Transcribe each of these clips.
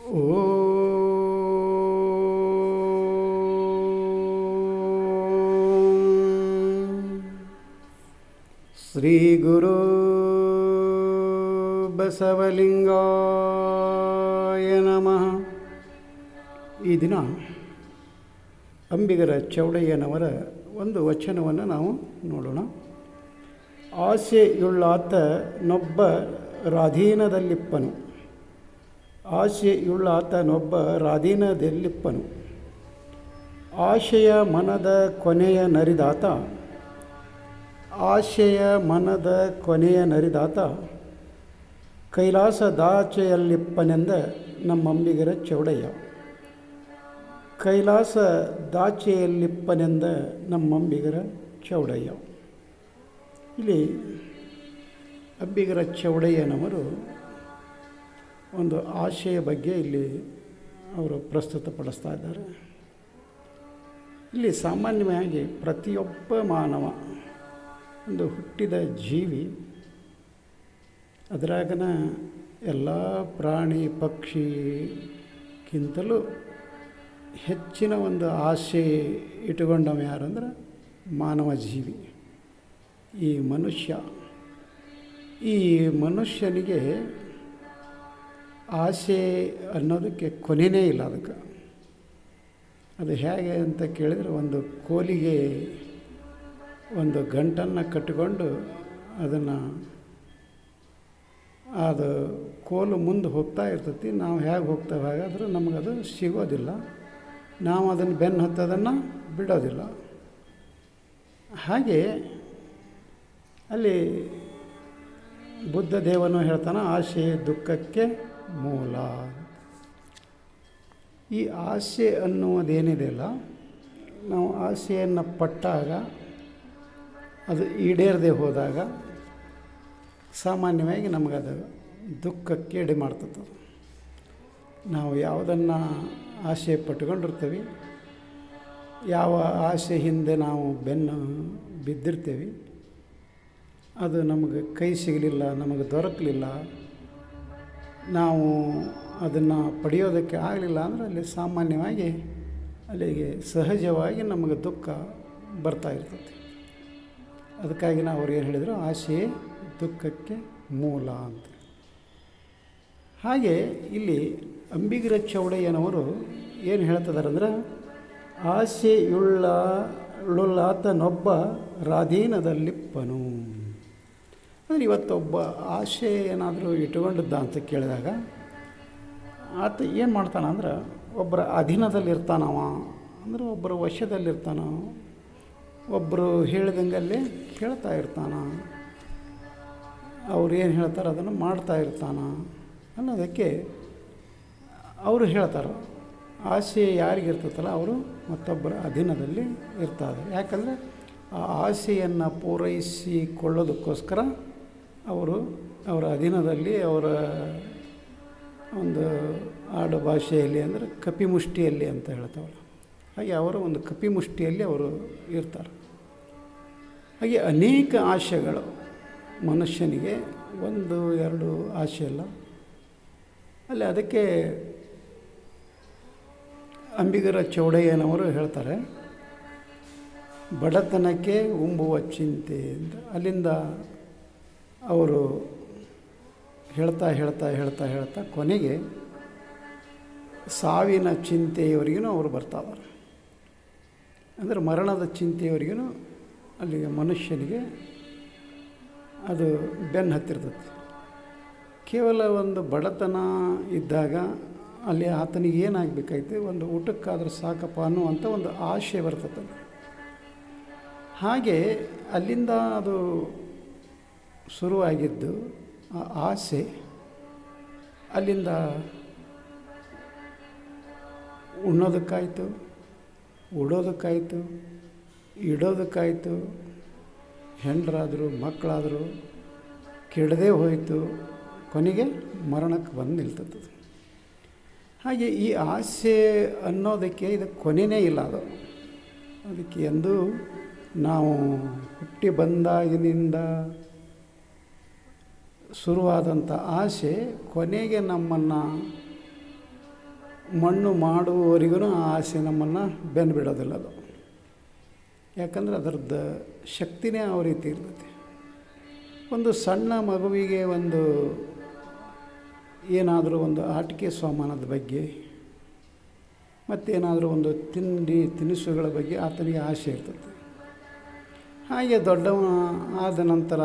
ಶ್ರೀ ಗುರು ಬಸವಲಿಂಗಾಯ ನಮಃ. ಈ ದಿನ ಅಂಬಿಗರ ಚೌಡಯ್ಯನವರ ಒಂದು ವಚನವನ್ನು ನಾವು ನೋಡೋಣ. ಆಸೆಯುಳ್ಳಾತ ನೊಬ್ಬ ರಾಧೀನದಲ್ಲಿಪ್ಪನು, ಆಸೆಯುಳ್ಳಾತನೊಬ್ಬ ರಾಧೀನದಲ್ಲಿಪ್ಪನು. ಆಶೆಯ ಮನದ ಕೊನೆಯ ನರಿದಾತ, ಆಶೆಯ ಮನದ ಕೊನೆಯ ನರಿದಾತ ಕೈಲಾಸದಾಚೆಯಲ್ಲಿಪ್ಪನೆಂದ ನಮ್ಮಂಬಿಗರ ಚೌಡಯ್ಯ. ಕೈಲಾಸದಾಚೆಯಲ್ಲಿಪ್ಪನೆಂದ ನಮ್ಮಂಬಿಗರ ಚೌಡಯ್ಯ. ಇಲ್ಲಿ ಅಂಬಿಗರ ಚೌಡಯ್ಯನವರು ಒಂದು ಆಶೆಯ ಬಗ್ಗೆ ಇಲ್ಲಿ ಅವರು ಪ್ರಸ್ತುತಪಡಿಸ್ತಾ ಇದ್ದಾರೆ. ಇಲ್ಲಿ ಸಾಮಾನ್ಯವಾಗಿ ಪ್ರತಿಯೊಬ್ಬ ಮಾನವ ಒಂದು ಹುಟ್ಟಿದ ಜೀವಿ, ಅದರಾಗನ ಎಲ್ಲ ಪ್ರಾಣಿ ಪಕ್ಷಿಗಿಂತಲೂ ಹೆಚ್ಚಿನ ಒಂದು ಆಸೆ ಇಟ್ಟುಕೊಂಡವ ಯಾರಂದ್ರೆ ಮಾನವ ಜೀವಿ, ಈ ಮನುಷ್ಯ. ಈ ಮನುಷ್ಯನಿಗೆ ಆಸೆ ಅನ್ನೋದಕ್ಕೆ ಕೊನೆಯೇ ಇಲ್ಲ. ಅದಕ್ಕೆ ಅದು ಹೇಗೆ ಅಂತ ಕೇಳಿದರೆ, ಒಂದು ಕೋಲಿಗೆ ಒಂದು ಗಂಟನ್ನು ಕಟ್ಟಿಕೊಂಡು ಅದನ್ನು ಅದು ಕೋಲು ಮುಂದೆ ಹೋಗ್ತಾ ಇರ್ತೈತಿ. ನಾವು ಹೇಗೆ ಹೋಗ್ತೇವೆ ಹಾಗಾದ್ರೆ ನಮಗದು ಸಿಗೋದಿಲ್ಲ. ನಾವು ಅದನ್ನು ಬೆನ್ನು ಹತ್ತೋದನ್ನು ಬಿಡೋದಿಲ್ಲ. ಹಾಗೆ ಅಲ್ಲಿ ಬುದ್ಧ ದೇವನು ಹೇಳ್ತಾನೆ, ಆಸೆ ದುಃಖಕ್ಕೆ ಮೂಲ. ಈ ಆಸೆ ಅನ್ನುವುದೇನಿದೆಯಲ್ಲ, ನಾವು ಆಸೆಯನ್ನು ಪಟ್ಟಾಗ ಅದು ಈಡೇರದೆ ಹೋದಾಗ ಸಾಮಾನ್ಯವಾಗಿ ನಮಗದು ದುಃಖಕ್ಕೆ ಎಡೆ ಮಾಡ್ತದೆ. ನಾವು ಯಾವುದನ್ನು ಆಸೆ ಪಟ್ಕೊಂಡಿರ್ತೀವಿ, ಯಾವ ಆಸೆ ಹಿಂದೆ ನಾವು ಬೆನ್ನು ಬಿದ್ದಿರ್ತೀವಿ, ಅದು ನಮಗೆ ಕೈ ಸಿಗಲಿಲ್ಲ, ನಮಗೆ ದೊರಕಲಿಲ್ಲ, ನಾವು ಅದನ್ನು ಪಡೆಯೋದಕ್ಕೆ ಆಗಲಿಲ್ಲ ಅಂದರೆ ಅಲ್ಲಿ ಸಾಮಾನ್ಯವಾಗಿ ಅಲ್ಲಿಗೆ ಸಹಜವಾಗಿ ನಮಗೆ ದುಃಖ ಬರ್ತಾ ಇರ್ತದೆ. ಅದಕ್ಕಾಗಿ ನಾವು ಅವ್ರು ಏನು ಹೇಳಿದರು, ಆಸೆ ದುಃಖಕ್ಕೆ ಮೂಲ ಅಂತ. ಹಾಗೆ ಇಲ್ಲಿ ಅಂಬಿಗರ ಚೌಡಯ್ಯನವರು ಏನು ಹೇಳ್ತಿದಾರಂದ್ರೆ, ಆಸೆಯುಳ್ಳಾತನೊಬ್ಬ ರಾಧೀನದಲ್ಲಿಪ್ಪನು. ಅಂದರೆ ಇವತ್ತೊಬ್ಬ ಆಸೆ ಏನಾದರೂ ಇಟ್ಕೊಂಡಿದ್ದ ಅಂತ ಕೇಳಿದಾಗ ಆತ ಏನು ಮಾಡ್ತಾನೆ ಅಂದ್ರೆ, ಒಬ್ಬರ ಅಧೀನದಲ್ಲಿರ್ತಾನವ, ಅಂದರೆ ಒಬ್ಬರ ವಶದಲ್ಲಿರ್ತಾನ, ಒಬ್ಬರು ಹೇಳಿದಂಗಲ್ಲೇ ಕೇಳ್ತಾ ಇರ್ತಾನ, ಅವ್ರು ಏನು ಹೇಳ್ತಾರೆ ಅದನ್ನು ಮಾಡ್ತಾ ಇರ್ತಾನ ಅನ್ನೋದಕ್ಕೆ ಅವರು ಹೇಳ್ತಾರೆ. ಆಸೆ ಯಾರಿಗಿರ್ತೈತಲ್ಲ ಅವರು ಮತ್ತೊಬ್ಬರ ಅಧೀನದಲ್ಲಿ ಇರ್ತಾರೆ. ಯಾಕಂದರೆ ಆ ಆಸೆಯನ್ನು ಪೂರೈಸಿಕೊಳ್ಳೋದಕ್ಕೋಸ್ಕರ ಅವರು ಅವರ ಅಧೀನದಲ್ಲಿ, ಅವರ ಒಂದು ಆಡು ಭಾಷೆಯಲ್ಲಿ ಅಂದರೆ ಕಪಿಮುಷ್ಟಿಯಲ್ಲಿ ಅಂತ ಹೇಳ್ತಾವಲ್ಲ, ಹಾಗೆ ಅವರ ಒಂದು ಕಪಿಮುಷ್ಟಿಯಲ್ಲಿ ಅವರು ಇರ್ತಾರೆ. ಹಾಗೆ ಅನೇಕ ಆಸೆಗಳು ಮನುಷ್ಯನಿಗೆ, ಒಂದು ಎರಡು ಆಸೆ ಅಲ್ಲ. ಅಲ್ಲಿ ಅದಕ್ಕೆ ಅಂಬಿಗರ ಚೌಡಯ್ಯನವರು ಹೇಳ್ತಾರೆ, ಬಡತನಕ್ಕೆ ಉಂಬುವ ಚಿಂತೆ ಅಂತ. ಅಲ್ಲಿಂದ ಅವರು ಹೇಳ್ತಾ ಹೇಳ್ತಾ ಹೇಳ್ತಾ ಹೇಳ್ತಾ ಕೊನೆಗೆ ಸಾವಿನ ಚಿಂತೆಯವರಿಗೂ ಅವರು ಬರ್ತಾವ್ರೆ. ಅಂದರೆ ಮರಣದ ಚಿಂತೆಯವರಿಗೂ ಅಲ್ಲಿಗೆ ಮನುಷ್ಯನಿಗೆ ಅದು ಬೆನ್ನು ಹತ್ತಿರ್ತದೆ. ಕೇವಲ ಒಂದು ಬಡತನ ಇದ್ದಾಗ ಅಲ್ಲಿ ಆತನಿಗೆ ಏನಾಗಬೇಕಾಯ್ತು, ಒಂದು ಊಟಕ್ಕಾದರೂ ಸಾಕಪ್ಪ ಅನ್ನುವಂಥ ಒಂದು ಆಸೆ ಬರ್ತದೆ. ಹಾಗೆ ಅಲ್ಲಿಂದ ಅದು ಶುರುವಾಗಿದ್ದು ಆ ಆಸೆ ಅಲ್ಲಿಂದ ಉಣ್ಣೋದಕ್ಕಾಯಿತು, ಉಡೋದಕ್ಕಾಯಿತು, ಇಡೋದಕ್ಕಾಯಿತು, ಹೆಂಡರಾದರು ಮಕ್ಕಳಾದರು ಕೆಡದೇ ಹೋಯಿತು, ಕೊನೆಗೆ ಮರಣಕ್ಕೆ ಬಂದು ನಿಲ್ತದೆ. ಹಾಗೆ ಈ ಆಸೆ ಅನ್ನೋದಕ್ಕೆ ಇದು ಕೊನೆಯೇ ಇಲ್ಲ. ಅದಕ್ಕೆ ಎಂದೂ ನಾವು ಹುಟ್ಟಿ ಬಂದಾಗಿನಿಂದ ಶುರುವಾದಂಥ ಆಸೆ ಕೊನೆಗೆ ನಮ್ಮನ್ನು ಮಣ್ಣು ಮಾಡುವವರೆಗೂ ಆ ಆಸೆ ನಮ್ಮನ್ನು ಬೆನ್ನು ಬಿಡೋದಿಲ್ಲ ಅದು. ಯಾಕಂದರೆ ಅದರದ್ದು ಶಕ್ತಿನೇ ಆ ರೀತಿ ಇರ್ತೈತಿ. ಒಂದು ಸಣ್ಣ ಮಗುವಿಗೆ ಒಂದು ಏನಾದರೂ ಒಂದು ಆಟಿಕೆ ಸಾಮಾನದ ಬಗ್ಗೆ ಮತ್ತೇನಾದರೂ ಒಂದು ತಿನಿಸುಗಳ ಬಗ್ಗೆ ಆತನಿಗೆ ಆಸೆ ಇರ್ತದೆ. ಹಾಗೆ ದೊಡ್ಡವ ಆದ ನಂತರ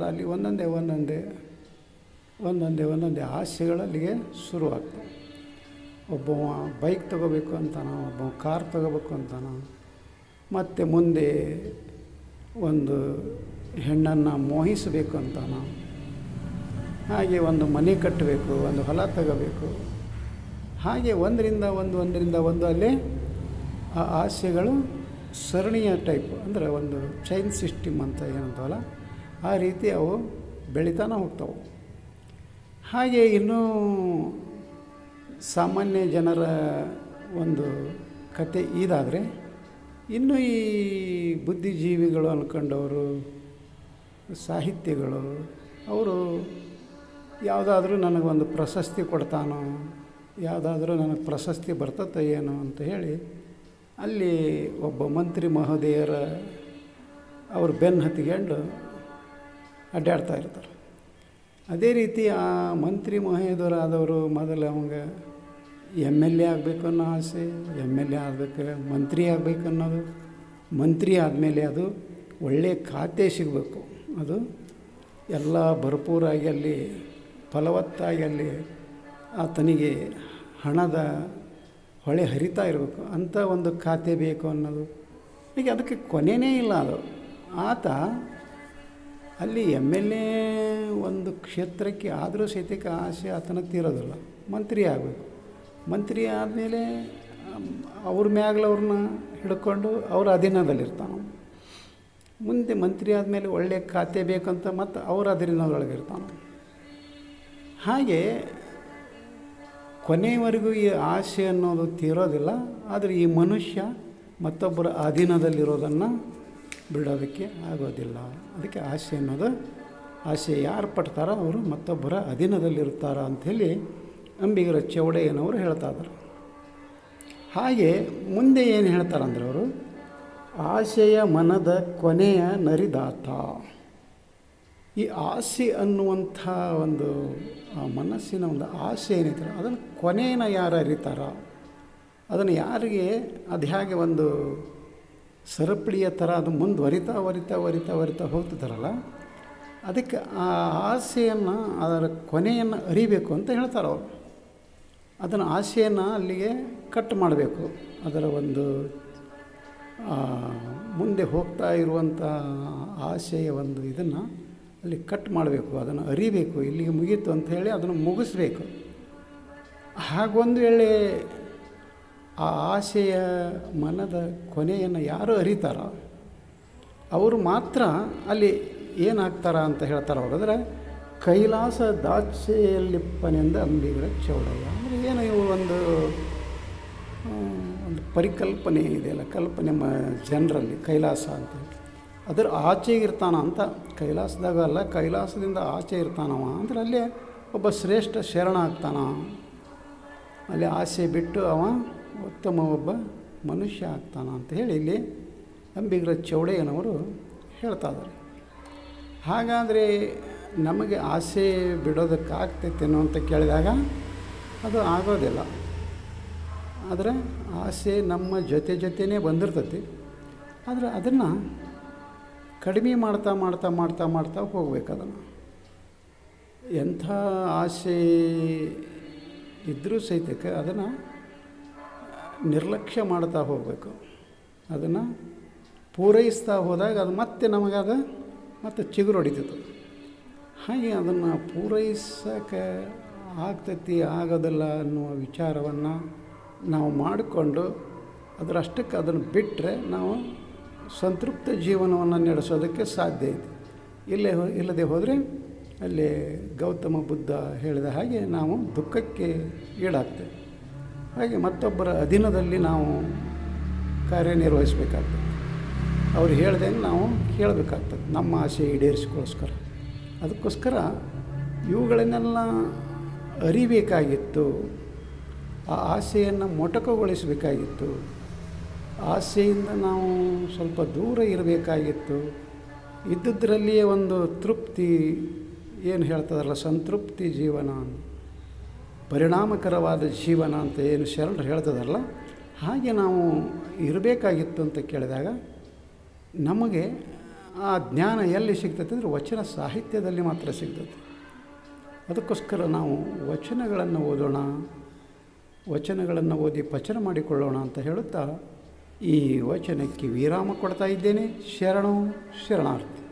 ಅಲ್ಲಿ ಒಂದೊಂದೇ ಆಸೆಗಳು ಅಲ್ಲಿಗೆ ಶುರುವಾಗ್ತವೆ. ಒಬ್ಬವ ಬೈಕ್ ತೊಗೋಬೇಕು ಅಂತಾನ, ಒಬ್ಬವ ಕಾರ್ ತೊಗೋಬೇಕು ಅಂತಾನ, ಮತ್ತು ಮುಂದೆ ಒಂದು ಹೆಣ್ಣನ್ನು ಮೋಹಿಸಬೇಕು ಅಂತಾನ, ಹಾಗೆ ಒಂದು ಮನೆ ಕಟ್ಟಬೇಕು, ಒಂದು ಹೊಲ ತಗೋಬೇಕು, ಹಾಗೆ ಒಂದರಿಂದ ಒಂದು ಅಲ್ಲೇ ಆ ಆಸೆಗಳು ಸರಣಿಯ ಟೈಪ್, ಅಂದರೆ ಒಂದು ಚೈನ್ ಸಿಸ್ಟಮ್ ಅಂತ ಏನಂತವಲ್ಲ ಆ ರೀತಿ ಅವು ಬೆಳಿತಾನೆ ಹೋಗ್ತಾವೆ. ಹಾಗೆ ಇನ್ನೂ ಸಾಮಾನ್ಯ ಜನರ ಒಂದು ಕತೆ ಇದಾದರೆ, ಇನ್ನು ಈ ಬುದ್ಧಿಜೀವಿಗಳು ಅಂದ್ಕೊಂಡವರು ಸಾಹಿತ್ಯಗಳು ಅವರು ಯಾವುದಾದ್ರೂ ನನಗೊಂದು ಪ್ರಶಸ್ತಿ ಕೊಡ್ತಾನೋ, ಯಾವುದಾದ್ರೂ ನನಗೆ ಪ್ರಶಸ್ತಿ ಬರ್ತದೆ ಏನೋ ಅಂತ ಹೇಳಿ ಅಲ್ಲಿ ಒಬ್ಬ ಮಂತ್ರಿ ಮಹೋದಯರ ಅವ್ರ ಬೆನ್ನು ಹತ್ತಿಕೊಂಡು ಅಡ್ಡಾಡ್ತಾ ಇರ್ತಾರೆ. ಅದೇ ರೀತಿ ಆ ಮಂತ್ರಿ ಮಹೋದಯರಾದವರು ಮೊದಲು ಅವಂಗೆ MLA ಆಗಬೇಕು ಅನ್ನೋ ಆಸೆ, MLA ಆಗಬೇಕು, ಮಂತ್ರಿ ಆಗಬೇಕು ಅನ್ನೋದು, ಮಂತ್ರಿ ಆದಮೇಲೆ ಅದು ಒಳ್ಳೆಯ ಖಾತೆ ಸಿಗಬೇಕು, ಅದು ಎಲ್ಲ ಭರ್ಪೂರಾಗಿ ಅಲ್ಲಿ ಫಲವತ್ತಾಗಿ ಅಲ್ಲಿ ಆತನಿಗೆ ಹಣದ ಹೊಳೆ ಹರಿತಾ ಇರಬೇಕು ಅಂಥ ಒಂದು ಖಾತೆ ಬೇಕು ಅನ್ನೋದು. ಹೀಗೆ ಅದಕ್ಕೆ ಕೊನೆಯೇ ಇಲ್ಲ. ಅದು ಆತ ಅಲ್ಲಿ MLA ಒಂದು ಕ್ಷೇತ್ರಕ್ಕೆ ಆದರೂ ಸಹಿತಕ್ಕೆ ಆಸೆ ಆತನ ತೀರೋದಿಲ್ಲ. ಮಂತ್ರಿ ಆಗಬೇಕು, ಮಂತ್ರಿ ಆದಮೇಲೆ ಅವ್ರ ಮ್ಯಾಗ್ಲವ್ರನ್ನ ಹಿಡ್ಕೊಂಡು ಅವ್ರ ಅಧೀನದಲ್ಲಿರ್ತಾನೆ. ಮುಂದೆ ಮಂತ್ರಿ ಆದಮೇಲೆ ಒಳ್ಳೆಯ ಖಾತೆ ಬೇಕಂತ ಮತ್ತು ಅವ್ರ ಅಧೀನದೊಳಗಿರ್ತಾನೆ. ಹಾಗೆ ಕೊನೆಯವರೆಗೂ ಈ ಆಸೆ ಅನ್ನೋದು ತೀರೋದಿಲ್ಲ. ಆದರೆ ಈ ಮನುಷ್ಯ ಮತ್ತೊಬ್ಬರ ಅಧೀನದಲ್ಲಿರೋದನ್ನು ಬಿಡೋದಕ್ಕೆ ಆಗೋದಿಲ್ಲ. ಅದಕ್ಕೆ ಆಸೆ ಅನ್ನೋದು, ಆಸೆ ಯಾರು ಪಡ್ತಾರೋ ಅವರು ಮತ್ತೊಬ್ಬರ ಅಧೀನದಲ್ಲಿರ್ತಾರ ಅಂಥೇಳಿ ಅಂಬಿಗರ ಚೌಡಯ್ಯನವರು ಹೇಳ್ತಾ ಇದ್ದಾರೆ. ಹಾಗೆ ಮುಂದೆ ಏನು ಹೇಳ್ತಾರಂದ್ರೆ ಅವರು, ಆಸೆಯ ಮನದ ಕೊನೆಯ ನರಿದಾತ. ಈ ಆಸೆ ಅನ್ನುವಂಥ ಒಂದು ಮನಸ್ಸಿನ ಒಂದು ಆಸೆ ಏನೈತೆ ಅದನ್ನು ಕೊನೆಯನ್ನು ಯಾರು ಅರಿತಾರ, ಅದನ್ನು ಯಾರಿಗೆ ಅದು ಹೇಗೆ ಒಂದು ಸರಪಳಿಯ ಥರ ಅದು ಮುಂದುವರಿತಾ ಹೋಗ್ತಿದ್ದಾರಲ್ಲ, ಅದಕ್ಕೆ ಆ ಆಸೆಯನ್ನು ಅದರ ಕೊನೆಯನ್ನು ಅರಿಬೇಕು ಅಂತ ಹೇಳ್ತಾರೆ ಅವರು. ಅದನ್ನು ಆಸೆಯನ್ನು ಅಲ್ಲಿಗೆ ಕಟ್ ಮಾಡಬೇಕು. ಅದರ ಒಂದು ಮುಂದೆ ಹೋಗ್ತಾ ಇರುವಂಥ ಆಸೆಯ ಒಂದು ಇದನ್ನು ಅಲ್ಲಿ ಕಟ್ ಮಾಡಬೇಕು, ಅದನ್ನು ಅರಿಬೇಕು, ಇಲ್ಲಿಗೆ ಮುಗೀತು ಅಂಥೇಳಿ ಅದನ್ನು ಮುಗಿಸ್ಬೇಕು. ಹಾಗೊಂದು ವೇಳೆ ಆ ಆಸೆಯ ಮನದ ಕೊನೆಯನ್ನು ಯಾರು ಅರಿತಾರೋ ಅವರು ಮಾತ್ರ ಅಲ್ಲಿ ಏನಾಗ್ತಾರ ಅಂತ ಹೇಳ್ತಾರೆ ಅವರು. ಅಂದರೆ ಕೈಲಾಸ ದಾಚೆಯಲ್ಲಿಪ್ಪನೆಂದ ಅಂಬಿಗರ ಚೌಡಯ್ಯ. ಅಂದರೆ ಏನು ಇವು ಒಂದು ಪರಿಕಲ್ಪನೆ ಇದೆಯಲ್ಲ, ಕಲ್ಪನೆ ಜನರಲ್ಲಿ ಕೈಲಾಸ ಅಂತ ಅದರ ಆಚೆ ಇರ್ತಾನ ಅಂತ. ಕೈಲಾಸದಾಗ ಅಲ್ಲ, ಕೈಲಾಸದಿಂದ ಆಚೆ ಇರ್ತಾನವ ಅಂದರೆ ಅಲ್ಲೇ ಒಬ್ಬ ಶ್ರೇಷ್ಠ ಶರಣ ಆಗ್ತಾನ. ಅಲ್ಲಿ ಆಸೆ ಬಿಟ್ಟು ಅವ ಉತ್ತಮ ಒಬ್ಬ ಮನುಷ್ಯ ಆಗ್ತಾನ ಅಂತ ಹೇಳಿ ಇಲ್ಲಿ ಅಂಬಿಗರ ಚೌಡಯ್ಯನವರು ಹೇಳ್ತಾ ಇದ್ದಾರೆ. ಹಾಗಾದರೆ ನಮಗೆ ಆಸೆ ಬಿಡೋದಕ್ಕಾಗ್ತೈತೇನೋ ಅಂತ ಕೇಳಿದಾಗ ಅದು ಆಗೋದಿಲ್ಲ. ಆದರೆ ಆಸೆ ನಮ್ಮ ಜೊತೆನೇ ಬಂದಿರ್ತೈತಿ. ಆದರೆ ಅದನ್ನು ಕಡಿಮೆ ಮಾಡ್ತಾ ಹೋಗ್ಬೇಕು. ಅದನ್ನು ಎಂಥ ಆಸೆ ಇದ್ದರೂ ಸಹಿತಕ್ಕೆ ಅದನ್ನು ನಿರ್ಲಕ್ಷ್ಯ ಮಾಡ್ತಾ ಹೋಗಬೇಕು. ಅದನ್ನು ಪೂರೈಸ್ತಾ ಹೋದಾಗ ಅದು ಮತ್ತೆ ನಮಗದು ಮತ್ತು ಚಿಗುರು ಹೊಡಿತೈತೆ. ಹಾಗೆ ಅದನ್ನು ಪೂರೈಸೋಕ್ಕೆ ಆಗ್ತೈತಿ ಆಗೋದಿಲ್ಲ ಅನ್ನುವ ವಿಚಾರವನ್ನು ನಾವು ಮಾಡಿಕೊಂಡು ಅದರಷ್ಟಕ್ಕೆ ಅದನ್ನು ಬಿಟ್ಟರೆ ನಾವು ಸಂತೃಪ್ತ ಜೀವನವನ್ನು ನಡೆಸೋದಕ್ಕೆ ಸಾಧ್ಯ ಐತಿ. ಇಲ್ಲದೆ ಹೋದರೆ ಅಲ್ಲಿ ಗೌತಮ ಬುದ್ಧ ಹೇಳಿದ ಹಾಗೆ ನಾವು ದುಃಖಕ್ಕೆ ಈಡಾಗ್ತೇವೆ. ಹಾಗೆ ಮತ್ತೊಬ್ಬರ ಅಧೀನದಲ್ಲಿ ನಾವು ಕಾರ್ಯನಿರ್ವಹಿಸಬೇಕಾಗ್ತದೆ. ಅವ್ರು ಹೇಳ್ದಂಗೆ ನಾವು ಕೇಳಬೇಕಾಗ್ತದೆ ನಮ್ಮ ಆಸೆ ಈಡೇರಿಸ್ಕೋಸ್ಕರ. ಅದಕ್ಕೋಸ್ಕರ ಇವುಗಳನ್ನೆಲ್ಲ ಅರಿಬೇಕಾಗಿತ್ತು. ಆ ಆಸೆಯನ್ನು ಮೊಟಕುಗೊಳಿಸಬೇಕಾಗಿತ್ತು. ಆಸೆಯಿಂದ ನಾವು ಸ್ವಲ್ಪ ದೂರ ಇರಬೇಕಾಗಿತ್ತು. ಇದ್ದದ್ರಲ್ಲಿಯೇ ಒಂದು ತೃಪ್ತಿ, ಏನು ಹೇಳ್ತದಲ್ಲ, ಸಂತೃಪ್ತಿ ಜೀವನ, ಪರಿಣಾಮಕರವಾದ ಜೀವನ ಅಂತ ಏನು ಶರಣರು ಹೇಳ್ತದಲ್ಲ, ಹಾಗೆ ನಾವು ಇರಬೇಕಾಗಿತ್ತು ಅಂತ ಕೇಳಿದಾಗ ನಮಗೆ ಆ ಜ್ಞಾನ ಎಲ್ಲಿ ಸಿಗ್ತದೆ ಅಂದರೆ ವಚನ ಸಾಹಿತ್ಯದಲ್ಲಿ ಮಾತ್ರ ಸಿಗ್ತದೆ. ಅದಕ್ಕೋಸ್ಕರ ನಾವು ವಚನಗಳನ್ನು ಓದೋಣ, ವಚನಗಳನ್ನು ಓದಿ ಪಚನ ಮಾಡಿಕೊಳ್ಳೋಣ ಅಂತ ಹೇಳುತ್ತಾ ಈ ವಚನಕ್ಕೆ ವಿರಾಮ ಕೊಡ್ತಾ ಇದ್ದೇನೆ. ಶರಣು ಶರಣಾರ್ಥಿ.